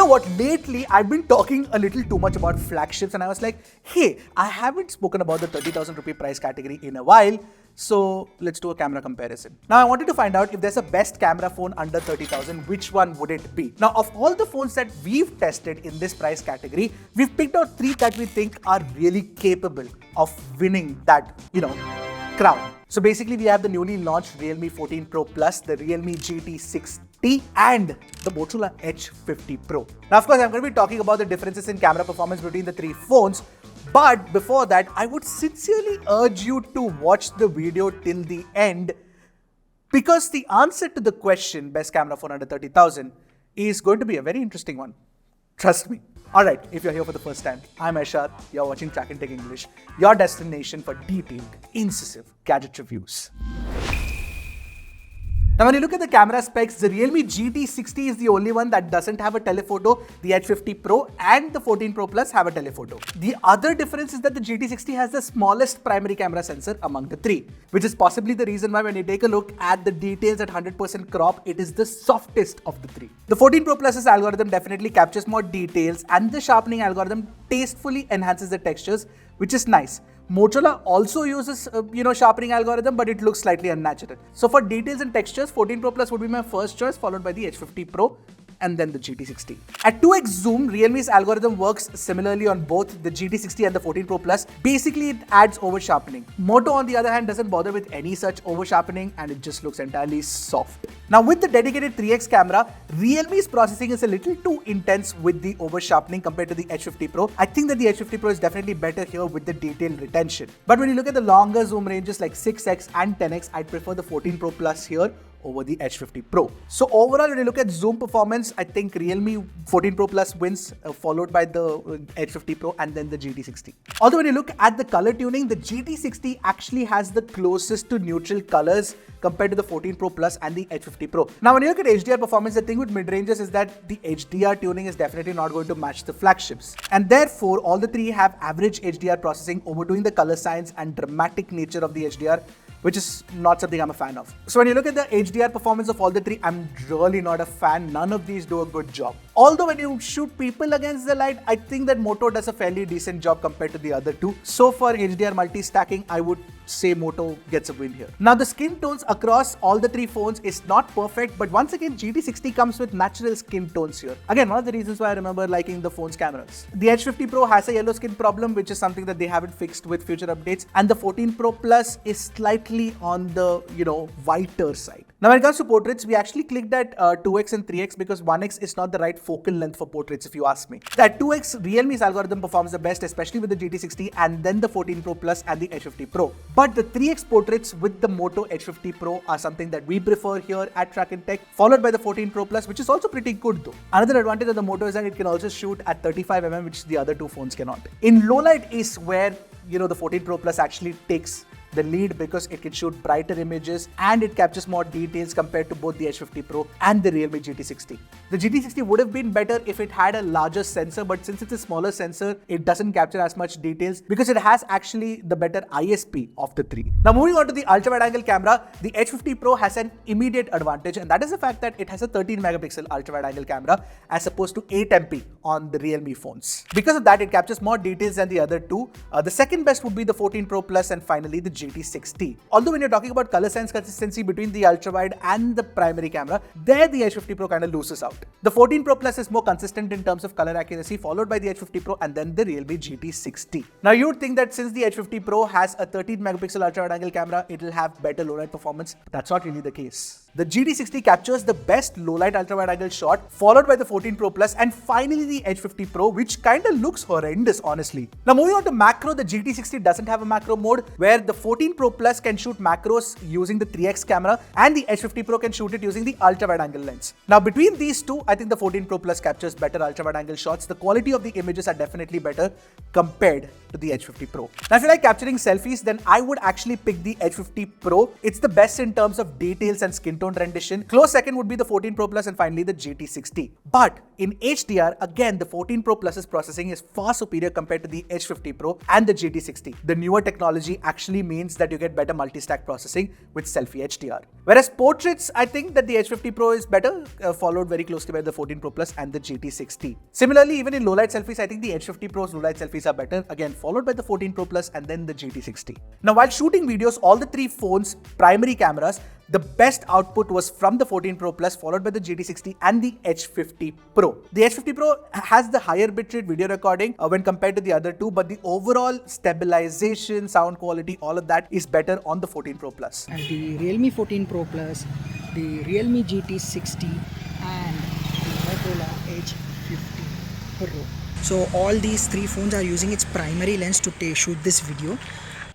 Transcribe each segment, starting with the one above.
know what, lately I've been talking a little too much about flagships, and I was like, hey, I haven't spoken about the 30,000 rupee price category in a while, so let's do a camera comparison. Now I wanted to find out if there's a best camera phone under 30,000, which one would it be? Now of all the phones that we've tested in this price category, we've picked out 3 that we think are really capable of winning that, crown. So basically we have the newly launched Realme 14 Pro Plus, the Realme GT60 and the Motorola Edge 50 Pro. Now of course I'm going to be talking about the differences in camera performance between the 3 phones, but before that I would sincerely urge you to watch the video till the end, because the answer to the question best camera phone under 30,000 is going to be a very interesting one. Trust me. Alright, if you're here for the first time, I'm Aishad, you're watching Track and Take English, your destination for detailed, incisive gadget reviews. Now when you look at the camera specs, the Realme GT60 is the only one that doesn't have a telephoto. The Edge 50 Pro and the 14 Pro Plus have a telephoto. The other difference is that the GT60 has the smallest primary camera sensor among the 3, which is possibly the reason why when you take a look at the details at 100% crop, it is the softest of the 3. The 14 Pro Plus's algorithm definitely captures more details, and the sharpening algorithm tastefully enhances the textures, which is nice. Motorola also uses, sharpening algorithm, but it looks slightly unnatural. So for details and textures, 14 Pro Plus would be my first choice, followed by the Edge 50 Pro and then the GT60. At 2x zoom, Realme's algorithm works similarly on both the GT60 and the 14 Pro Plus. Basically, it adds over sharpening. Moto, on the other hand, doesn't bother with any such over sharpening, and it just looks entirely soft. Now, with the dedicated 3x camera, Realme's processing is a little too intense with the over sharpening compared to the Edge 50 Pro. I think that the Edge 50 Pro is definitely better here with the detail retention. But when you look at the longer zoom ranges like 6x and 10x, I'd prefer the 14 Pro Plus here over the Edge 50 Pro. So overall, when you look at zoom performance, I think Realme 14 Pro Plus wins, followed by the Edge 50 Pro and then the GT60. Although when you look at the color tuning, the GT60 actually has the closest to neutral colors compared to the 14 Pro Plus and the Edge 50 Pro. Now when you look at HDR performance, the thing with mid-ranges is that the HDR tuning is definitely not going to match the flagships. And therefore, all the 3 have average HDR processing, overdoing the color science and dramatic nature of the HDR, which is not something I'm a fan of. So when you look at the HDR performance of all the 3, I'm really not a fan. None of these do a good job. Although when you shoot people against the light, I think that Moto does a fairly decent job compared to the other 2. So for HDR multi-stacking, I would say Moto gets a win here. Now the skin tones across all the 3 phones is not perfect, but once again GT60 comes with natural skin tones here. Again, one of the reasons why I remember liking the phone's cameras. The Edge 50 Pro has a yellow skin problem, which is something that they haven't fixed with future updates, and the 14 Pro Plus is slightly on the, whiter side. Now when it comes to portraits, we actually clicked at 2x and 3x because 1x is not the right focal length for portraits, if you ask me. At 2x, Realme's algorithm performs the best, especially with the GT60 and then the 14 Pro Plus and the Edge 50 Pro. But the 3x portraits with the Moto Edge 50 Pro are something that we prefer here at Track and Tech, followed by the 14 Pro Plus, which is also pretty good though. Another advantage of the Moto is that it can also shoot at 35mm, which the other 2 phones cannot. In low light is where, the 14 Pro Plus actually takes the lead because it can shoot brighter images and it captures more details compared to both the Edge 50 Pro and the Realme GT60. The GT60 would have been better if it had a larger sensor, but since it's a smaller sensor, it doesn't capture as much details because it has actually the better ISP of the 3. Now moving on to the ultra wide angle camera, the Edge 50 Pro has an immediate advantage, and that is the fact that it has a 13 megapixel ultra wide angle camera as opposed to 8 MP on the Realme phones. Because of that, it captures more details than the other 2. The second best would be the 14 Pro Plus and finally the GT60. Although when you're talking about color sense consistency between the ultra wide and the primary camera, there the Edge 50 Pro kind of loses out. The 14 Pro Plus is more consistent in terms of color accuracy, followed by the Edge 50 Pro and then the Realme GT60. Now you would think that since the Edge 50 Pro has a 13 megapixel ultra wide angle camera, it will have better low light performance, but that's not really the case. The GT60 captures the best low-light ultra-wide-angle shot, followed by the 14 Pro Plus, and finally the Edge 50 Pro, which kinda looks horrendous, honestly. Now moving on to macro, the GT60 doesn't have a macro mode, where the 14 Pro Plus can shoot macros using the 3x camera, and the Edge 50 Pro can shoot it using the ultra-wide-angle lens. Now between these two, I think the 14 Pro Plus captures better ultra-wide-angle shots. The quality of the images are definitely better compared to the Edge 50 Pro. Now if you like capturing selfies, then I would actually pick the Edge 50 Pro. It's the best in terms of details and skin tone mid-tone rendition. Close second would be the 14 Pro Plus and finally the GT60. But in HDR, again, the 14 Pro Plus's processing is far superior compared to the H50 Pro and the GT60. The newer technology actually means that you get better multi-stack processing with selfie HDR. Whereas portraits, I think that the H50 Pro is better, followed very closely by the 14 Pro Plus and the GT60. Similarly, even in low-light selfies, I think the H50 Pro's low-light selfies are better, again followed by the 14 Pro Plus and then the GT60. Now, while shooting videos, all the three phones' primary cameras, the best output was from the 14 Pro Plus, followed by the GT60 and the H50 Pro. The H50 Pro has the higher bitrate video recording when compared to the other two, but the overall stabilization, sound quality, all of that is better on the 14 Pro Plus. And the Realme 14 Pro Plus, the Realme GT60 and the Motorola H50 Pro. So all these three phones are using its primary lens to shoot this video.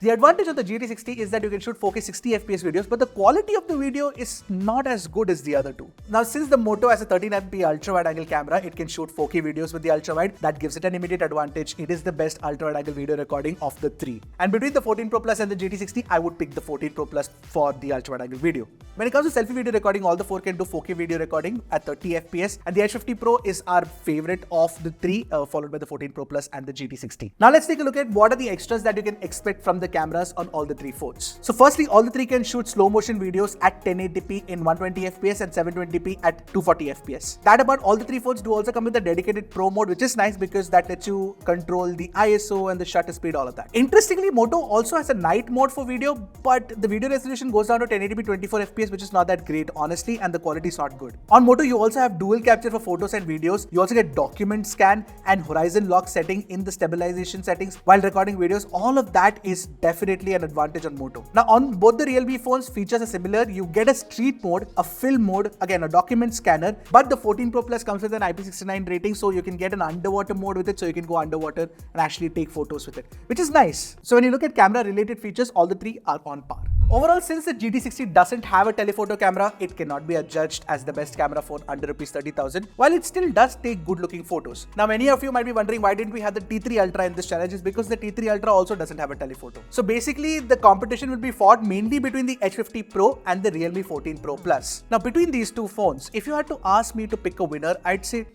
The advantage of the GT60 is that you can shoot 4K 60 FPS videos, but the quality of the video is not as good as the other two. Now, since the Moto has a 13MP ultra-wide angle camera, it can shoot 4K videos with the ultra-wide. That gives it an immediate advantage. It is the best ultra-wide angle video recording of the three. And between the 14 Pro Plus and the GT60, I would pick the 14 Pro Plus for the ultra-wide angle video. When it comes to selfie video recording, all the four can do 4K video recording at 30 FPS, and the H50 Pro is our favorite of the three, followed by the 14 Pro Plus and the GT60. Now, let's take a look at what are the extras that you can expect from the cameras on all the three phones. So firstly, all the three can shoot slow motion videos at 1080p in 120 FPS and 720p at 240 FPS. That about all the three phones do also come with a dedicated Pro mode, which is nice because that lets you control the ISO and the shutter speed, all of that. Interestingly, Moto also has a night mode for video, but the video resolution goes down to 1080p 24 FPS, which is not that great, honestly, and the quality is not good. On Moto, you also have dual capture for photos and videos. You also get document scan and horizon lock setting in the stabilization settings while recording videos. All of that is definitely an advantage on Moto. Now, on both the Realme phones, features are similar. You get a street mode, a film mode, again a document scanner, but the 14 Pro Plus comes with an IP69 rating, so you can get an underwater mode with it, so you can go underwater and actually take photos with it, which is nice. So when you look at camera related features, all the three are on par. Overall, since the GT60 doesn't have a telephoto camera, it cannot be adjudged as the best camera phone under Rs 30,000, while it still does take good looking photos. Now, many of you might be wondering why didn't we have the T3 Ultra in this challenge, is because the T3 Ultra also doesn't have a telephoto. So basically, the competition will be fought mainly between the H50 Pro and the Realme 14 Pro Plus. Now, between these two phones, if you had to ask me to pick a winner, I'd say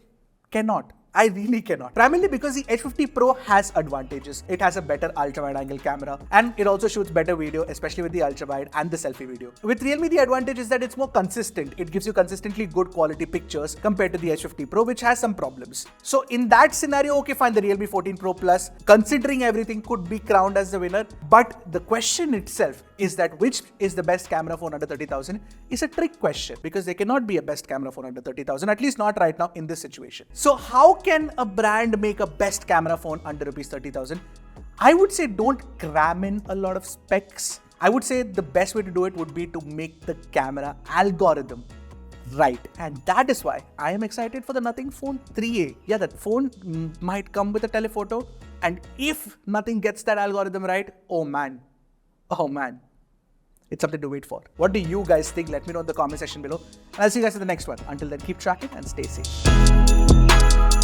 cannot. I really cannot. Primarily because the H50 Pro has advantages. It has a better ultra-wide angle camera and it also shoots better video, especially with the ultra-wide and the selfie video. With Realme, the advantage is that it's more consistent. It gives you consistently good quality pictures compared to the H50 Pro, which has some problems. So in that scenario, okay, fine, the Realme 14 Pro Plus, considering everything, could be crowned as the winner. But the question itself is that which is the best camera phone under 30,000 is a trick question, because there cannot be a best camera phone under 30,000, at least not right now in this situation. So how can a brand make a best camera phone under Rs 30,000? I would say don't cram in a lot of specs. I would say the best way to do it would be to make the camera algorithm right. And that is why I am excited for the Nothing Phone 3A. Yeah, that phone might come with a telephoto. And if Nothing gets that algorithm right, oh man, it's something to wait for. What do you guys think? Let me know in the comment section below. And I'll see you guys in the next one. Until then, keep tracking and stay safe.